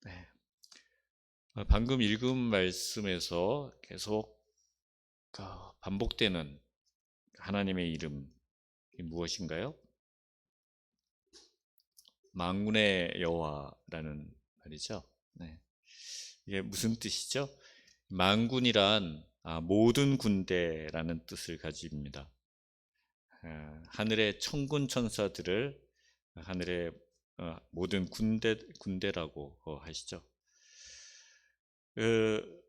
네. 방금 읽은 말씀에서 계속 반복되는 하나님의 이름이 무엇인가요? 만군의 여호와라는 말이죠. 네. 이게 무슨 뜻이죠? 만군이란 모든 군대라는 뜻을 가집니다. 하늘의 천군 천사들을 하늘의 모든 군대라고 하시죠. 그,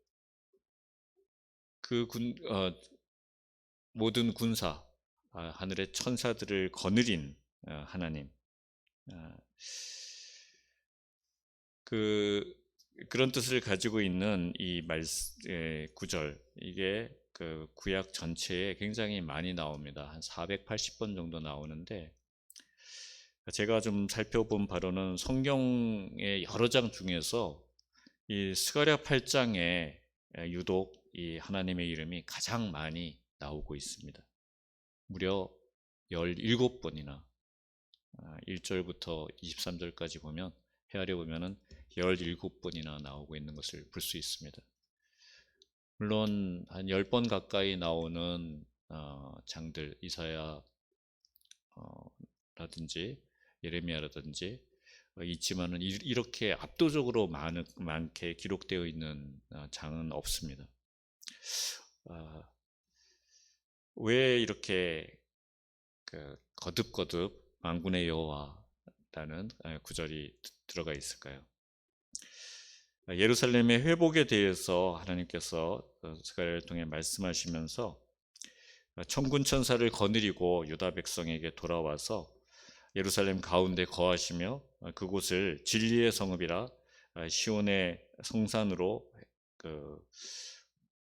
모든 군사, 하늘의 천사들을 거느린 하나님. 아, 그 그런 뜻을 가지고 있는 이 구절, 이게 그 구약 전체에 굉장히 많이 나옵니다. 한 480번 정도 나오는데, 제가 좀 살펴본 바로는 성경의 여러 장 중에서 이 스가랴 8장에 유독 이 하나님의 이름이 가장 많이 나오고 있습니다. 무려 17번이나 1절부터 23절까지 보면, 헤아려 보면은 17번이나 나오고 있는 것을 볼 수 있습니다. 물론 한 10번 가까이 나오는 장들, 이사야 라든지 예레미야라든지 있지만은 이렇게 압도적으로 많게 기록되어 있는 장은 없습니다. 왜 이렇게 거듭거듭 만군의 여호와라는 구절이 들어가 있을까요? 예루살렘의 회복에 대해서 하나님께서 스가랴를 통해 말씀하시면서 천군 천사를 거느리고 유다 백성에게 돌아와서 예루살렘 가운데 거하시며 그곳을 진리의 성읍이라 시온의 성산으로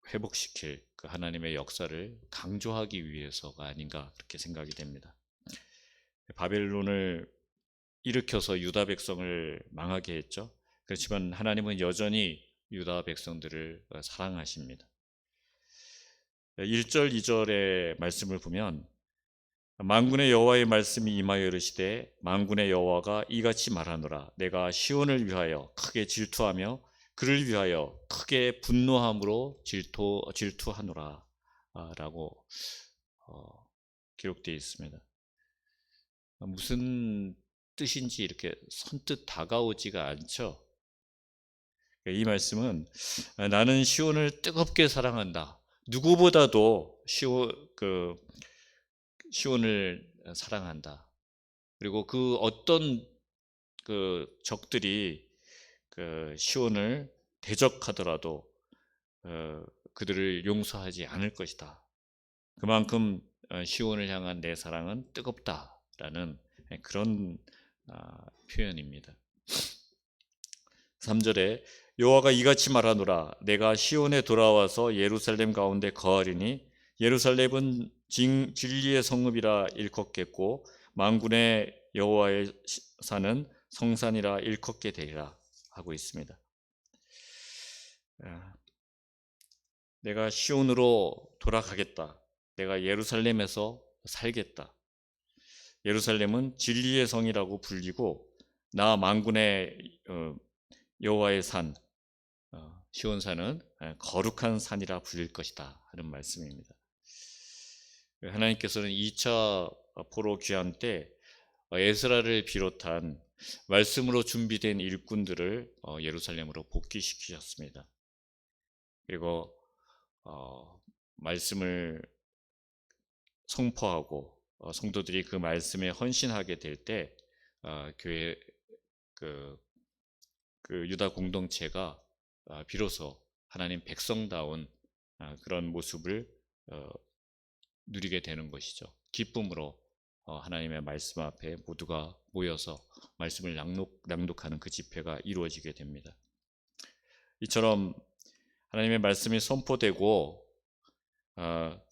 회복시킬 그 하나님의 역사를 강조하기 위해서가 아닌가, 그렇게 생각이 됩니다. 바벨론을 일으켜서 유다 백성을 망하게 했죠. 그렇지만 하나님은 여전히 유다 백성들을 사랑하십니다. 1절, 2절의 말씀을 보면, 만군의 여호와의 말씀이 임하여 이르시되 만군의 여호와가 이같이 말하노라. 내가 시온을 위하여 크게 질투하며 그를 위하여 크게 분노함으로 질투하노라 라고 기록되어 있습니다. 무슨 뜻인지 이렇게 선뜻 다가오지가 않죠. 이 말씀은 나는 시온을 뜨겁게 사랑한다. 누구보다도 시온을 사랑한다. 그리고 그 어떤 적들이 시온을 대적하더라도 그들을 용서하지 않을 것이다. 그만큼 시온을 향한 내 사랑은 뜨겁다라는 그런 표현입니다. 3절에 여호와가 이같이 말하노라. 내가 시온에 돌아와서 예루살렘 가운데 거하리니 예루살렘은 진리의 성읍이라 일컫겠고 만군의 여호와의 산은 성산이라 일컫게 되리라 하고 있습니다. 내가 시온으로 돌아가겠다. 내가 예루살렘에서 살겠다. 예루살렘은 진리의 성이라고 불리고 나 만군의 여호와의 산, 시온산은 거룩한 산이라 불릴 것이다 하는 말씀입니다. 하나님께서는 2차 포로 귀환 때 에스라를 비롯한 말씀으로 준비된 일꾼들을 예루살렘으로 복귀시키셨습니다. 그리고 말씀을 선포하고 성도들이 그 말씀에 헌신하게 될 때 교회 그 유다 공동체가 비로소 하나님 백성다운 그런 모습을 누리게 되는 것이죠. 기쁨으로 하나님의 말씀 앞에 모두가 모여서 말씀을 낭독하는 그 집회가 이루어지게 됩니다. 이처럼 하나님의 말씀이 선포되고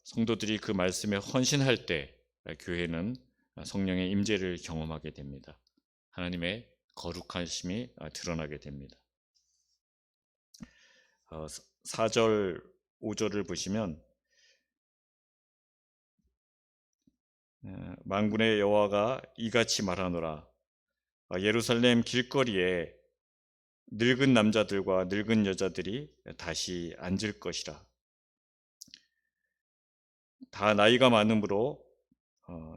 성도들이 그 말씀에 헌신할 때 교회는 성령의 임재를 경험하게 됩니다. 하나님의 거룩하심이 드러나게 됩니다. 4절, 5절을 보시면 만군의 여호와가 이같이 말하노라. 예루살렘 길거리에 늙은 남자들과 늙은 여자들이 다시 앉을 것이라. 다 나이가 많으므로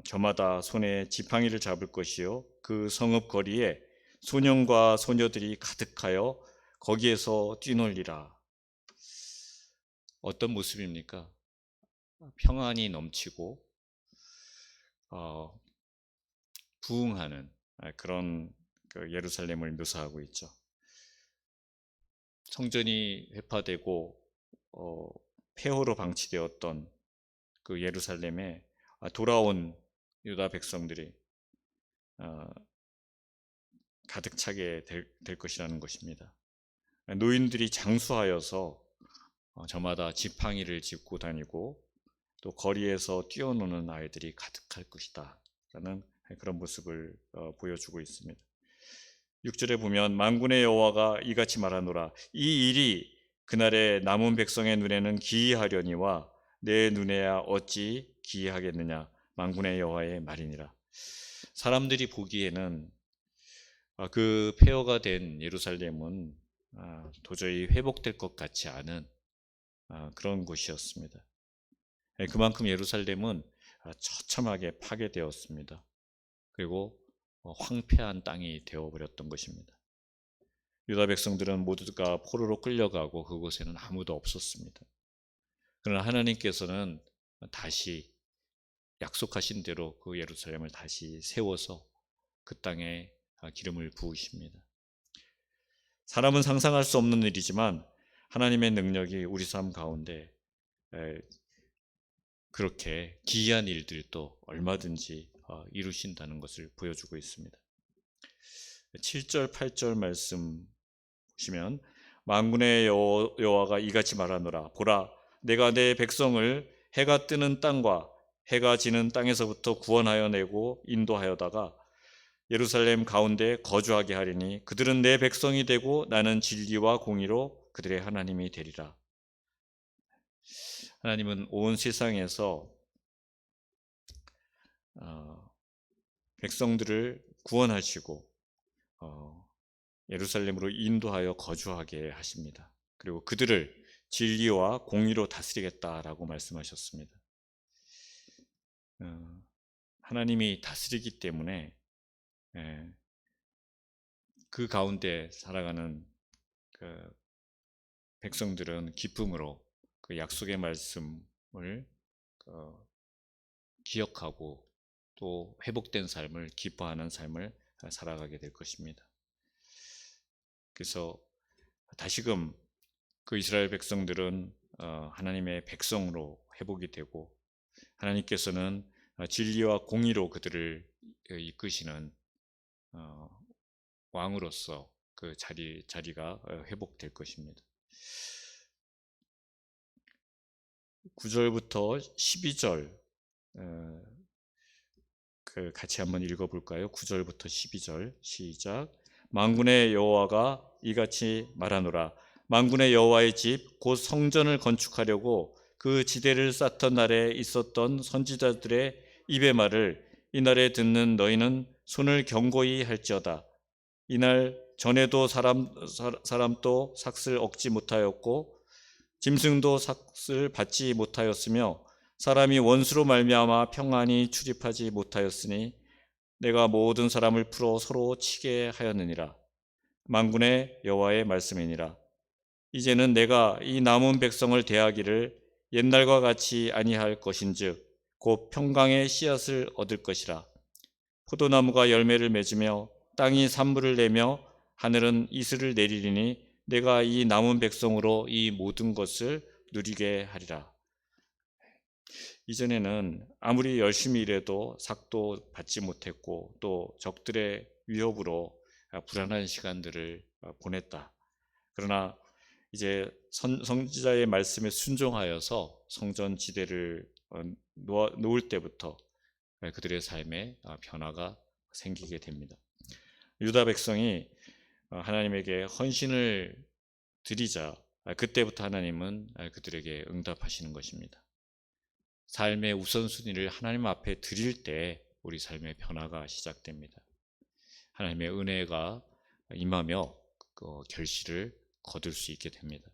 저마다 손에 지팡이를 잡을 것이요 그 성읍 거리에 소년과 소녀들이 가득하여 거기에서 뛰놀리라. 어떤 모습입니까? 평안이 넘치고 부흥하는 그런 그 예루살렘을 묘사하고 있죠. 성전이 회파되고 폐허로 방치되었던 그 예루살렘에 돌아온 유다 백성들이 가득 차게 될 것이라는 것입니다. 노인들이 장수하여서 저마다 지팡이를 짚고 다니고 또 거리에서 뛰어노는 아이들이 가득할 것이다 라는 그런 모습을 보여주고 있습니다. 6절에 보면 만군의 여호와가 이같이 말하노라. 이 일이 그날의 남은 백성의 눈에는 기이하려니와 내 눈에야 어찌 기이하겠느냐. 만군의 여호와의 말이니라. 사람들이 보기에는 그 폐허가 된 예루살렘은 도저히 회복될 것 같지 않은 그런 곳이었습니다. 그만큼 예루살렘은 처참하게 파괴되었습니다. 그리고 황폐한 땅이 되어버렸던 것입니다. 유다 백성들은 모두가 포로로 끌려가고 그곳에는 아무도 없었습니다. 그러나 하나님께서는 다시 약속하신 대로 그 예루살렘을 다시 세워서 그 땅에 기름을 부으십니다. 사람은 상상할 수 없는 일이지만 하나님의 능력이 우리 삶 가운데 그렇게 기이한 일들도 얼마든지 이루신다는 것을 보여주고 있습니다. 7절, 8절 말씀 보시면 만군의 여호와가 이같이 말하노라. 보라, 내가 내 백성을 해가 뜨는 땅과 해가 지는 땅에서부터 구원하여 내고 인도하여다가 예루살렘 가운데 거주하게 하리니 그들은 내 백성이 되고 나는 진리와 공의로 그들의 하나님이 되리라. 하나님은 온 세상에서 백성들을 구원하시고 예루살렘으로 인도하여 거주하게 하십니다. 그리고 그들을 진리와 공의로 다스리겠다라고 말씀하셨습니다. 하나님이 다스리기 때문에 그 가운데 살아가는 그 백성들은 기쁨으로 그 약속의 말씀을 기억하고 또 회복된 삶을 기뻐하는 삶을 살아가게 될 것입니다. 그래서 다시금 그 이스라엘 백성들은 하나님의 백성으로 회복이 되고 하나님께서는 진리와 공의로 그들을 이끄시는 왕으로서 그 자리가 회복될 것입니다. 9절부터 12절 같이 한번 읽어볼까요? 9절부터 12절 시작. 만군의 여호와가 이같이 말하노라. 만군의 여호와의 집 곧 성전을 건축하려고 그 지대를 쌓던 날에 있었던 선지자들의 입의 말을 이날에 듣는 너희는 손을 견고히 할지어다. 이날 전에도 사람도 삭슬 얻지 못하였고 짐승도 삭슬 받지 못하였으며 사람이 원수로 말미암아 평안히 출입하지 못하였으니 내가 모든 사람을 풀어 서로 치게 하였느니라. 만군의 여호와의 말씀이니라. 이제는 내가 이 남은 백성을 대하기를 옛날과 같이 아니할 것인즉 곧 평강의 씨앗을 얻을 것이라. 포도나무가 열매를 맺으며 땅이 산물을 내며 하늘은 이슬을 내리리니 내가 이 남은 백성으로 이 모든 것을 누리게 하리라. 이전에는 아무리 열심히 일해도 삭도 받지 못했고 또 적들의 위협으로 불안한 시간들을 보냈다. 그러나 이제 선지자의 말씀에 순종하여서 성전 지대를 놓을 때부터 그들의 삶에 변화가 생기게 됩니다. 유다 백성이 하나님에게 헌신을 드리자 그때부터 하나님은 그들에게 응답하시는 것입니다. 삶의 우선순위를 하나님 앞에 드릴 때 우리 삶의 변화가 시작됩니다. 하나님의 은혜가 임하며 결실을 거둘 수 있게 됩니다.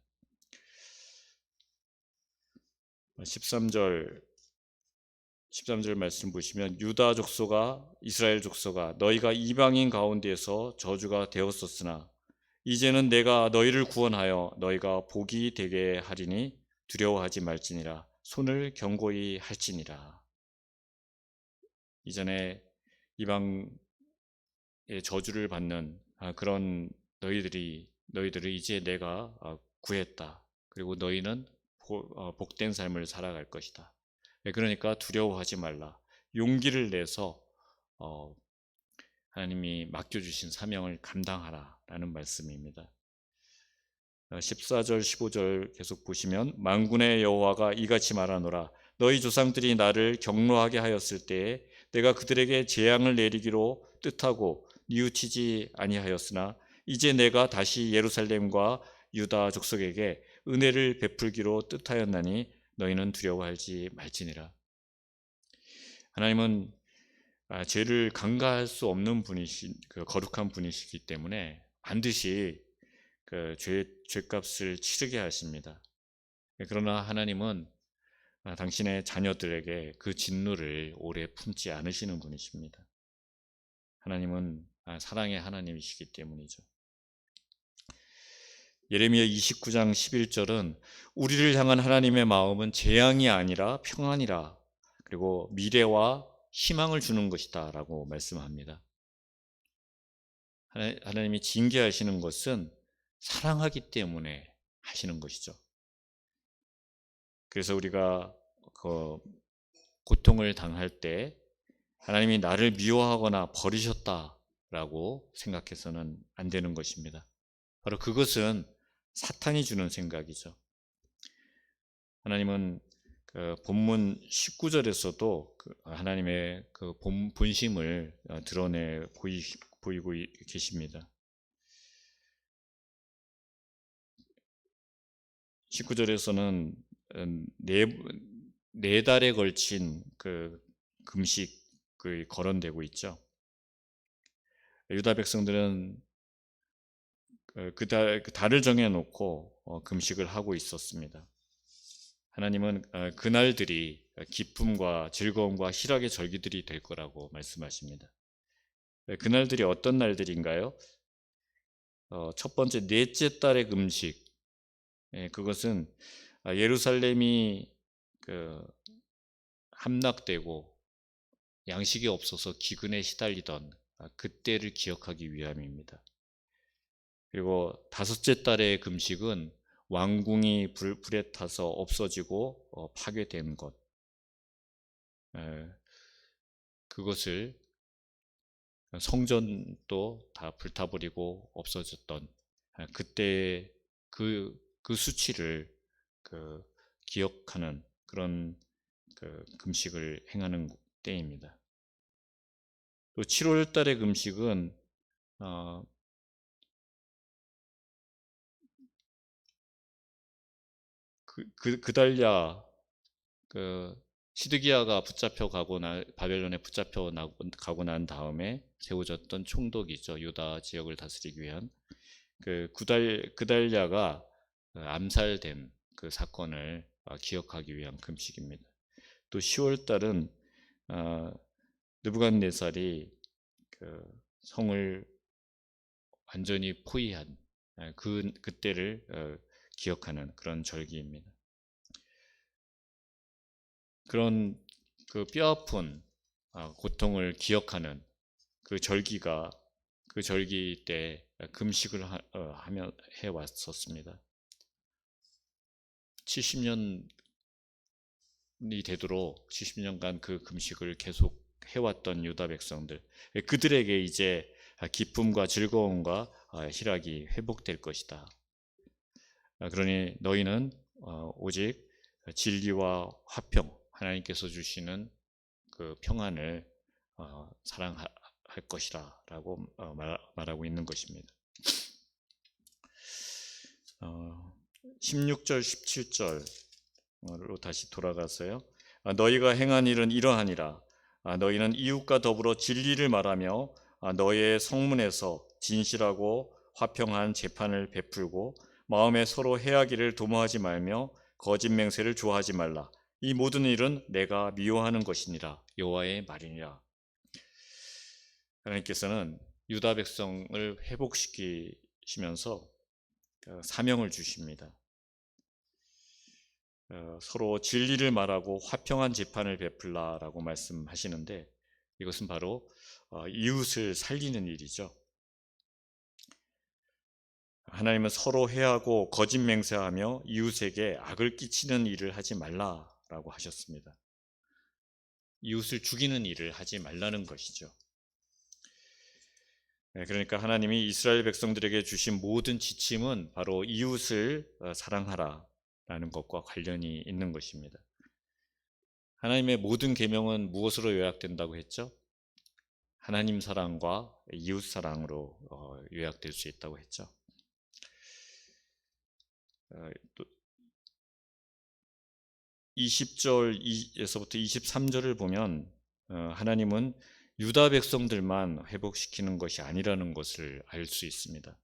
13절 말씀 보시면 유다 족속아 이스라엘 족속아 너희가 이방인 가운데에서 저주가 되었었으나 이제는 내가 너희를 구원하여 너희가 복이 되게 하리니 두려워하지 말지니라 손을 견고히 할지니라. 이전에 이방의 저주를 받는 그런 너희들을 이제 내가 구했다. 그리고 너희는 복된 삶을 살아갈 것이다. 그러니까 두려워하지 말라. 용기를 내서 하나님이 맡겨주신 사명을 감당하라라는 말씀입니다. 14절 15절 계속 보시면 만군의 여호와가 이같이 말하노라 너희 조상들이 나를 경노하게 하였을 때에 내가 그들에게 재앙을 내리기로 뜻하고 뉘우치지 아니하였으나 이제 내가 다시 예루살렘과 유다 족속에게 은혜를 베풀기로 뜻하였나니 너희는 두려워하지 말지니라. 하나님은 죄를 간과할 수 없는 거룩한 분이시기 때문에 반드시 죄값을 치르게 하십니다. 그러나 하나님은 당신의 자녀들에게 그 진노를 오래 품지 않으시는 분이십니다. 하나님은 사랑의 하나님이시기 때문이죠. 예레미야 29장 11절은 우리를 향한 하나님의 마음은 재앙이 아니라 평안이라 그리고 미래와 희망을 주는 것이다 라고 말씀합니다. 하나님이 징계하시는 것은 사랑하기 때문에 하시는 것이죠. 그래서 우리가 고통을 당할 때 하나님이 나를 미워하거나 버리셨다라고 생각해서는 안 되는 것입니다. 바로 그것은 사탄이 주는 생각이죠. 하나님은 본문 19절에서도 하나님의 본심을 드러내 보이고 계십니다. 19절에서는 네 달에 걸친 금식이 거론되고 있죠. 유다 백성들은 그 달을 정해놓고 금식을 하고 있었습니다. 하나님은 그날들이 기쁨과 즐거움과 희락의 절기들이 될 거라고 말씀하십니다. 그날들이 어떤 날들인가요? 첫 번째 넷째 달의 금식. 그것은 예루살렘이 함락되고 양식이 없어서 기근에 시달리던 그때를 기억하기 위함입니다. 그리고 다섯째 달의 금식은 왕궁이 불에 타서 없어지고 파괴된 것, 그것을 성전도 다 불타버리고 없어졌던 그때 그 수치를 기억하는 그런 금식을 행하는 때입니다. 또 7월 달의 금식은 그달랴 시드기야가 바벨론에 붙잡혀 가고 난 다음에 세워졌던 총독이죠. 유다 지역을 다스리기 위한 그달랴가 암살된 그 사건을 기억하기 위한 금식입니다. 또 10월 달은 느부갓네살이 성을 완전히 포위한 그때를 기억하는 그런 절기입니다. 그런 뼈아픈 고통을 기억하는 그 절기 때 금식을 해왔었습니다. 70년이 되도록 70년간 그 금식을 계속 해왔던 유다 백성들, 그들에게 이제 기쁨과 즐거움과 희락이 회복될 것이다. 그러니 너희는 오직 진리와 화평, 하나님께서 주시는 그 평안을 사랑할 것이라 라고 말하고 있는 것입니다. 16절 17절로 다시 돌아가서요. 너희가 행한 일은 이러하니라. 너희는 이웃과 더불어 진리를 말하며 너희의 성문에서 진실하고 화평한 재판을 베풀고 마음에 서로 해하기를 도모하지 말며 거짓 맹세를 좋아하지 말라. 이 모든 일은 내가 미워하는 것이니라. 여호와의 말이니라. 하나님께서는 유다 백성을 회복시키시면서 사명을 주십니다. 서로 진리를 말하고 화평한 재판을 베풀라라고 말씀하시는데, 이것은 바로 이웃을 살리는 일이죠. 하나님은 서로 해하고 거짓 맹세하며 이웃에게 악을 끼치는 일을 하지 말라라고 하셨습니다. 이웃을 죽이는 일을 하지 말라는 것이죠. 그러니까 하나님이 이스라엘 백성들에게 주신 모든 지침은 바로 이웃을 사랑하라라는 것과 관련이 있는 것입니다. 하나님의 모든 계명은 무엇으로 요약된다고 했죠? 하나님 사랑과 이웃 사랑으로 요약될 수 있다고 했죠. 20절에서부터 23절을 보면 하나님은 유다 백성들만 회복시키는 것이 아니라는 것을 알 수 있습니다.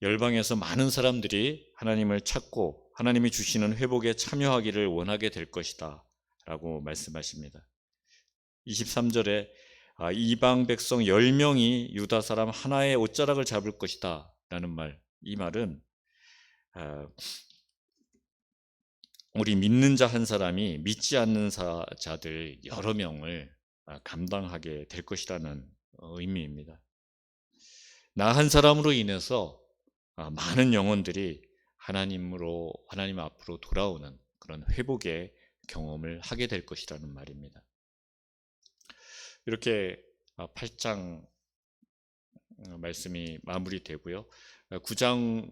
열방에서 많은 사람들이 하나님을 찾고 하나님이 주시는 회복에 참여하기를 원하게 될 것이다 라고 말씀하십니다. 23절에 이방 백성 10명이 유다 사람 하나의 옷자락을 잡을 것이다 라는 말, 이 말은 우리 믿는 자 한 사람이 믿지 않는 자들 여러 명을 감당하게 될 것이라는 의미입니다. 나 한 사람으로 인해서 많은 영혼들이 하나님 앞으로 돌아오는 그런 회복의 경험을 하게 될 것이라는 말입니다. 이렇게 8장 말씀이 마무리되고요. 9장을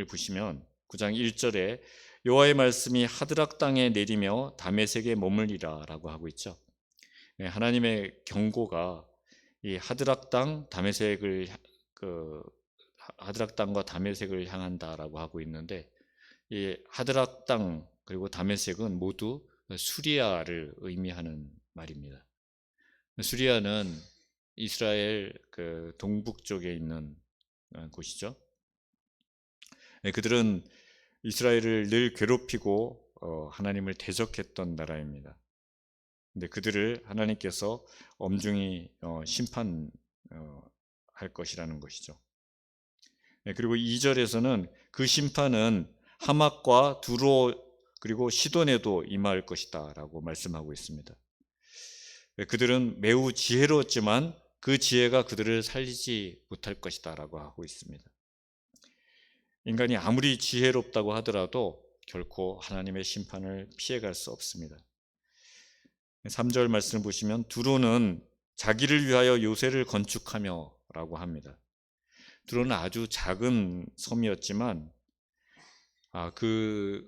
보시면 9장 1절에 여호와의 말씀이 하드락 땅에 내리며 다메섹에 머물리라 라고 하고 있죠. 하나님의 경고가 이 하드락 땅과 다메섹을 향한다라고 하고 있는데, 이 하드락 땅 그리고 다메섹은 모두 수리아를 의미하는 말입니다. 수리아는 이스라엘 동북쪽에 있는 곳이죠. 그들은 이스라엘을 늘 괴롭히고 하나님을 대적했던 나라입니다. 근데 그들을 하나님께서 엄중히 심판할 것이라는 것이죠. 그리고 2절에서는 그 심판은 하맛과 두로 그리고 시돈에도 임할 것이다 라고 말씀하고 있습니다. 그들은 매우 지혜로웠지만 그 지혜가 그들을 살리지 못할 것이다 라고 하고 있습니다. 인간이 아무리 지혜롭다고 하더라도 결코 하나님의 심판을 피해갈 수 없습니다. 3절 말씀을 보시면 두로는 자기를 위하여 요새를 건축하며 라고 합니다. 두로는 아주 작은 섬이었지만 그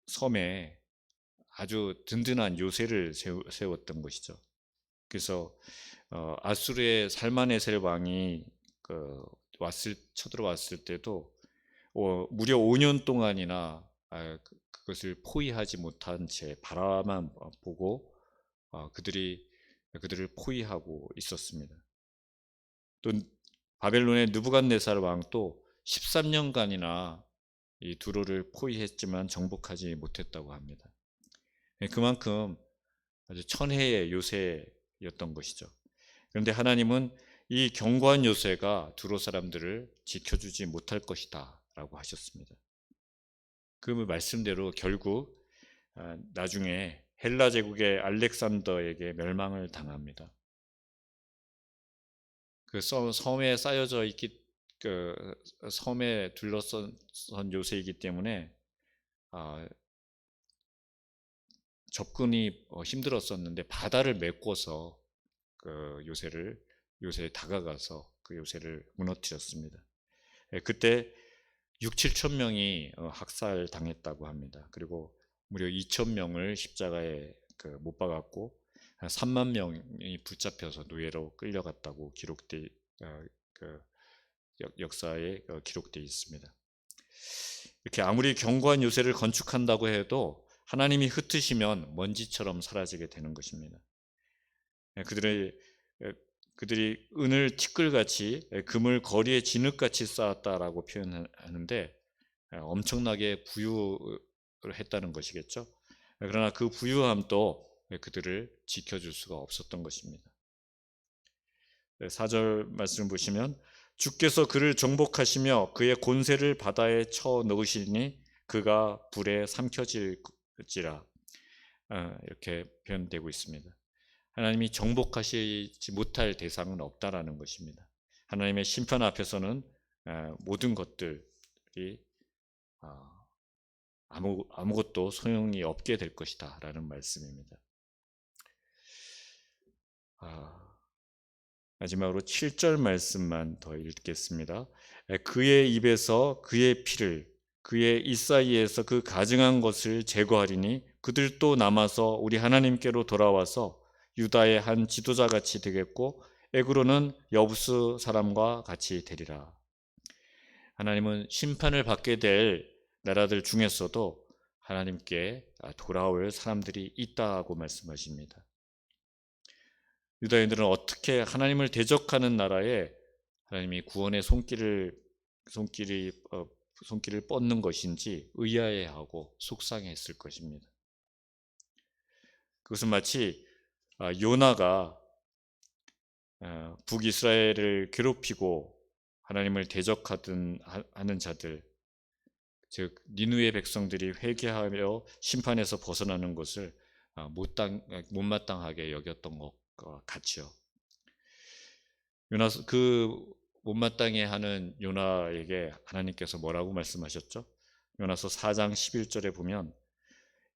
섬에 아주 든든한 요새를 세웠던 것이죠. 그래서 아수르의 살마네셀 왕이 쳐들어왔을 때도 무려 5년 동안이나 그것을 포위하지 못한 채 바라만 보고 그들을 포위하고 있었습니다. 또 바벨론의 느부갓네살 왕도 13년간이나 이 두로를 포위했지만 정복하지 못했다고 합니다. 그만큼 아주 천혜의 요새였던 것이죠. 그런데 하나님은 이 견고한 요새가 두로 사람들을 지켜주지 못할 것이다 라고 하셨습니다. 그 말씀대로 결국 나중에 헬라 제국의 알렉산더에게 멸망을 당합니다. 그 섬에 쌓여져 있기, 섬에 둘러선 요새이기 때문에 접근이 힘들었었는데 바다를 메꿔서 요새에 다가가서 그 요새를 무너뜨렸습니다. 그때 6-7천 명이 학살당했다고 합니다. 그리고 무려 2천 명을 십자가에 못 박았고 3만 명이 붙잡혀서 노예로 끌려갔다고 역사에 기록되어 있습니다. 이렇게 아무리 견고한 요새를 건축한다고 해도 하나님이 흩으시면 먼지처럼 사라지게 되는 것입니다. 그들의 그들이 은을 티끌같이, 금을 거리에 진흙같이 쌓았다라고 표현하는데 엄청나게 부유를 했다는 것이겠죠. 그러나 그 부유함도 그들을 지켜줄 수가 없었던 것입니다. 4절 말씀을 보시면 주께서 그를 정복하시며 그의 권세를 바다에 쳐 넣으시니 그가 불에 삼켜질지라, 이렇게 표현되고 있습니다. 하나님이 정복하시지 못할 대상은 없다라는 것입니다. 하나님의 심판 앞에서는 모든 것들이 아무것도 소용이 없게 될 것이다 라는 말씀입니다. 마지막으로 7절 말씀만 더 읽겠습니다. 그의 입에서 그의 피를, 그의 이사이에서 그 가증한 것을 제거하리니 그들도 남아서 우리 하나님께로 돌아와서 유다의 한 지도자같이 되겠고 에그로는 여부스 사람과 같이 되리라. 하나님은 심판을 받게 될 나라들 중에서도 하나님께 돌아올 사람들이 있다고 말씀하십니다. 유다인들은 어떻게 하나님을 대적하는 나라에 하나님이 구원의 손길을 뻗는 것인지 의아해하고 속상했을 것입니다. 그것은 마치 요나가 북이스라엘을 괴롭히고 하나님을 대적하는 자들, 즉 니느웨 백성들이 회개하며 심판에서 벗어나는 것을 못마땅하게 여겼던 것과 같이요. 그 못마땅해 하는 요나에게 하나님께서 뭐라고 말씀하셨죠? 요나서 4장 11절에 보면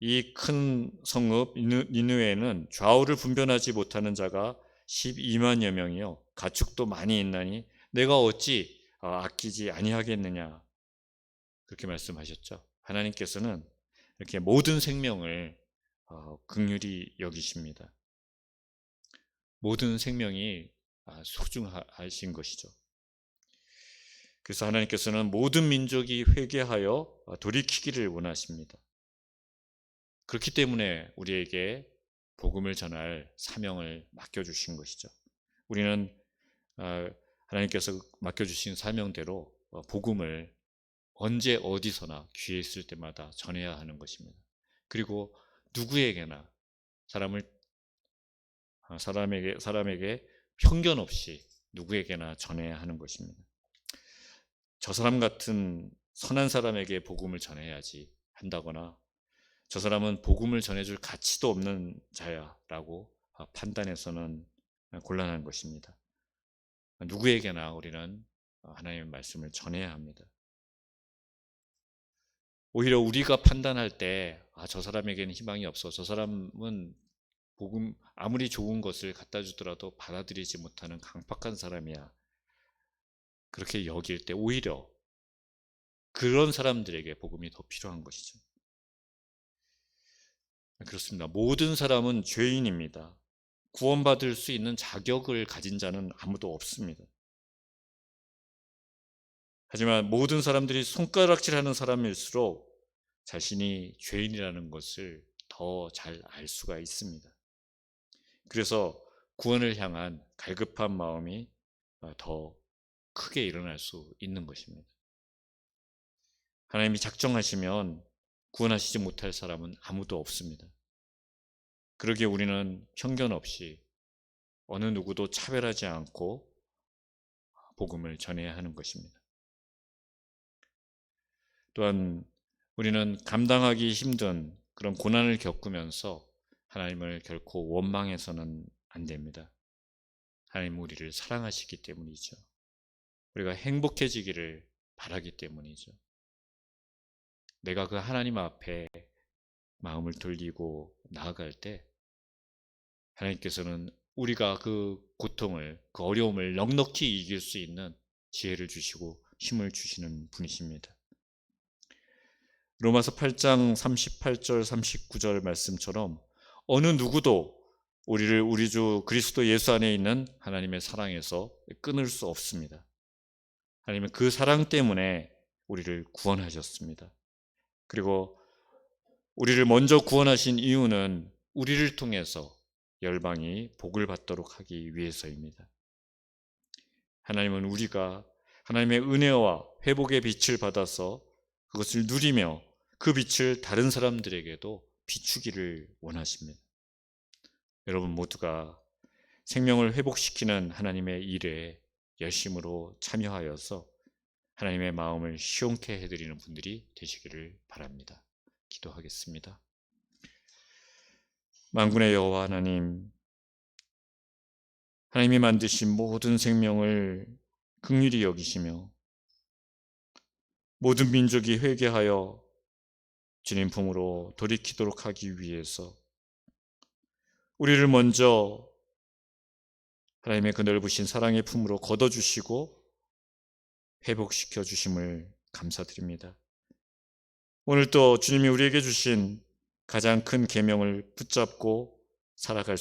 이 큰 성읍 니느웨는 좌우를 분별하지 못하는 자가 12만여 명이요 가축도 많이 있나니 내가 어찌 아끼지 아니하겠느냐, 그렇게 말씀하셨죠. 하나님께서는 이렇게 모든 생명을 긍휼히 여기십니다. 모든 생명이 소중하신 것이죠. 그래서 하나님께서는 모든 민족이 회개하여 돌이키기를 원하십니다. 그렇기 때문에 우리에게 복음을 전할 사명을 맡겨주신 것이죠. 우리는 하나님께서 맡겨주신 사명대로 복음을 언제 어디서나 기회 있을 때마다 전해야 하는 것입니다. 그리고 누구에게나 사람에게 편견 없이 누구에게나 전해야 하는 것입니다. 저 사람 같은 선한 사람에게 복음을 전해야지 한다거나 저 사람은 복음을 전해줄 가치도 없는 자야라고 판단해서는 곤란한 것입니다. 누구에게나 우리는 하나님의 말씀을 전해야 합니다. 오히려 우리가 판단할 때 저 사람에게는 희망이 없어, 저 사람은 복음 아무리 좋은 것을 갖다 주더라도 받아들이지 못하는 강팍한 사람이야, 그렇게 여길 때 오히려 그런 사람들에게 복음이 더 필요한 것이죠. 그렇습니다. 모든 사람은 죄인입니다. 구원받을 수 있는 자격을 가진 자는 아무도 없습니다. 하지만 모든 사람들이 손가락질하는 사람일수록 자신이 죄인이라는 것을 더 잘 알 수가 있습니다. 그래서 구원을 향한 갈급한 마음이 더 크게 일어날 수 있는 것입니다. 하나님이 작정하시면 구원하시지 못할 사람은 아무도 없습니다. 그러기에 우리는 편견 없이 어느 누구도 차별하지 않고 복음을 전해야 하는 것입니다. 또한 우리는 감당하기 힘든 그런 고난을 겪으면서 하나님을 결코 원망해서는 안 됩니다. 하나님 우리를 사랑하시기 때문이죠. 우리가 행복해지기를 바라기 때문이죠. 내가 그 하나님 앞에 마음을 돌리고 나아갈 때 하나님께서는 우리가 그 고통을, 그 어려움을 넉넉히 이길 수 있는 지혜를 주시고 힘을 주시는 분이십니다. 로마서 8장 38절 39절 말씀처럼 어느 누구도 우리를 우리 주 그리스도 예수 안에 있는 하나님의 사랑에서 끊을 수 없습니다. 하나님은 그 사랑 때문에 우리를 구원하셨습니다. 그리고 우리를 먼저 구원하신 이유는 우리를 통해서 열방이 복을 받도록 하기 위해서입니다. 하나님은 우리가 하나님의 은혜와 회복의 빛을 받아서 그것을 누리며 그 빛을 다른 사람들에게도 비추기를 원하십니다. 여러분 모두가 생명을 회복시키는 하나님의 일에 열심으로 참여하여서 하나님의 마음을 시원케 해드리는 분들이 되시기를 바랍니다. 기도하겠습니다. 만군의 여호와 하나님, 하나님이 만드신 모든 생명을 긍휼히 여기시며 모든 민족이 회개하여 주님 품으로 돌이키도록 하기 위해서 우리를 먼저 하나님의 그 넓으신 사랑의 품으로 걷어주시고 회복시켜 주심을 감사드립니다. 오늘 또 주님이 우리에게 주신 가장 큰 계명을 붙잡고 살아갈 수